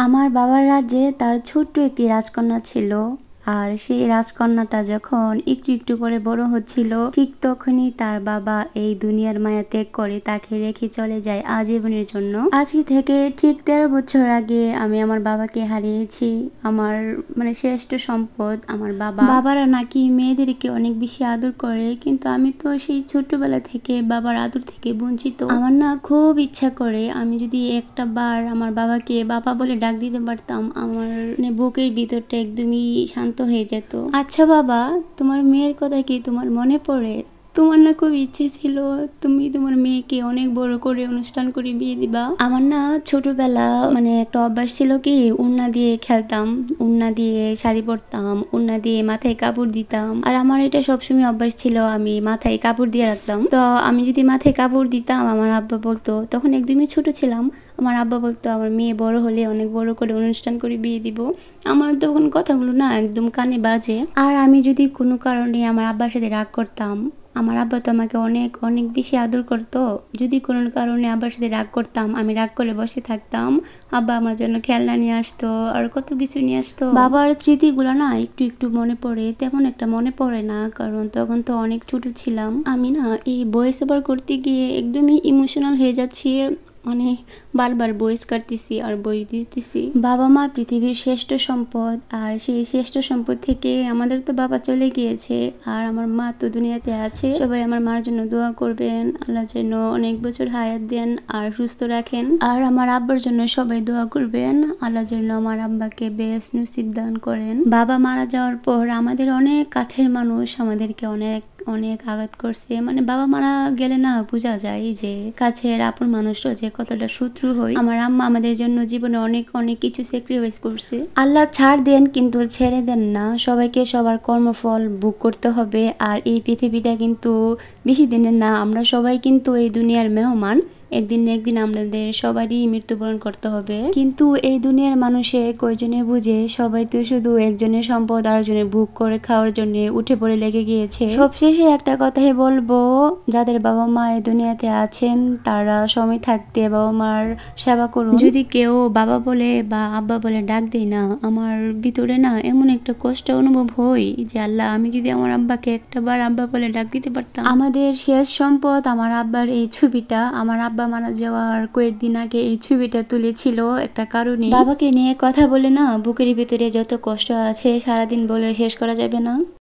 আমার বাবার রাজ্যে তার ছোট্ট একটি রাজকন্যা ছিল। আর সেই রাজকন্যাটা যখন একটু একটু করে বড় হচ্ছিল, ঠিক তখনই তার বাবা এই দুনিয়ার মায়া ত্যাগ করে তাকে রেখে চলে যায় আজীবনের জন্য। আজকে থেকে ঠিক 13 বছর আগে আমি আমার বাবাকে হারিয়েছি। আমার শ্রেষ্ঠ সম্পদ আমার বাবা। বাবারা নাকি মেয়েদেরকে অনেক বেশি আদর করে, কিন্তু আমি তো সেই ছোট্টবেলা থেকে বাবার আদর থেকে বঞ্চিত। আমার না খুব ইচ্ছা করে আমি যদি একটা বার আমার বাবাকে বাবা বলে ডাক দিতে পারতাম, আমার বুকের ভিতরটা একদমই শান্ত হয়ে যেত। আচ্ছা বাবা, তোমার মেয়ের কথা কি তোমার মনে পড়ে? তোমার না খুব ইচ্ছে ছিল তুমি তোমার মেয়েকে অনেক বড় করে অনুষ্ঠান করে বিয়ে দিবা। আমার না ছোটবেলা একটা অভ্যাস ছিল কি, উন্না দিয়ে খেলতাম, উন্না দিয়ে শাড়ি পরতাম, উন্না দিয়ে মাথায় কাপড় দিতাম। আর আমার এটা সবসময় অভ্যাস ছিল, আমি মাথায় কাপড় দিয়ে রাখতাম। তো আমি যদি মাথায় কাপড় দিতাম, আমার আব্বা বলতো, তখন একদমই ছোট ছিলাম, আমার আব্বা বলতো আমার মেয়ে বড় হলে অনেক বড় করে অনুষ্ঠান করে বিয়ে দিব। আমার তখন কথাগুলো না একদম কানে বাজে। আর আমি যদি কোনো কারণে আমার আব্বার সাথে রাগ করতাম, আমার আব্বা তো আমাকে অনেক অনেক বেশি আদর করতো। যদি কোনো কারণে আব্বার সাথে রাগ করতাম, আমি রাগ করে বসে থাকতাম, আব্বা আমার জন্য খেলনা নিয়ে আসতো আর কত কিছু নিয়ে আসতো। বাবার স্মৃতিগুলো না একটু একটু মনে পড়ে, তেমন একটা মনে পড়ে না, কারণ তখন তো অনেক ছোট ছিলাম। আমি না এই ভয়েস ওভার করতে গিয়ে একদমই ইমোশনাল হয়ে যাচ্ছি, বারবার বয়স কাটতেছি আর বই দিতেছি। বাবা মা পৃথিবীর শ্রেষ্ঠ সম্পদ, আর সেই শ্রেষ্ঠ সম্পদ থেকে আমাদের তো বাবা চলে গিয়েছে, আর আমার মা তো দুনিয়াতে আছে। সবাই আমার মার জন্য দোয়া করবেন, আল্লাহ যেন অনেক বছর হায়াত দেন আর সুস্থ রাখেন। আর আমার আব্বার জন্য সবাই দোয়া করবেন, আল্লাহ যেন আমার আব্বাকে বেস্ট নসিব দান করেন। বাবা মারা যাওয়ার পর আমাদের অনেক কাছের মানুষ আমাদেরকে অনেক অনেক আঘাত করছে। বাবা মারা গেলে না বোঝা যায় যে কাছের আপন মানুষও যে কতটা শত্রু হয়। আমার আম্মা আমাদের জন্য জীবনে অনেক অনেক কিছু স্যাক্রিফাইস করছে। আল্লাহ ছাড় দেন কিন্তু ছেড়ে দেন না, সবাইকে সবার কর্মফল ভোগ করতে হবে। আর এই পৃথিবীটা কিন্তু বেশি দিনের না, আমরা সবাই কিন্তু এই দুনিয়ার মেহমান, একদিন না একদিন আমাদের সবারই মৃত্যুবরণ করতে হবে। কিন্তু এই দুনিয়ার মানুষে কয়জনে বুঝে, সবাই তো শুধু একজনের সম্পদ আরেকজনের ভোগ করে খাওয়ার জন্য উঠে পড়ে লেগে গিয়েছে। সবশেষে একটা কথাই বলবো, যাদের বাবা মা এই দুনিয়াতে আছেন তারা সময় থাকতে বাবা মার সেবা করুন। যদি কেউ বাবা বলে বা আব্বা বলে ডাক দেয় না, আমার ভিতরে না এমন একটা কষ্ট অনুভব হয় যে আল্লাহ, আমি যদি আমার আব্বাকে একটা বার আব্বা বলে ডাক দিতে পারতাম। আমাদের শেষ সম্পদ আমার আব্বার এই ছবিটা, আমার আব্বা মারা যাওয়ার কয়েকদিন আগে এই ছবিটা তুলেছিল একটা কারণে। বাবাকে নিয়ে কথা বলে না বুকের ভিতরে যত কষ্ট আছে সারাদিন বলে শেষ করা যাবে না।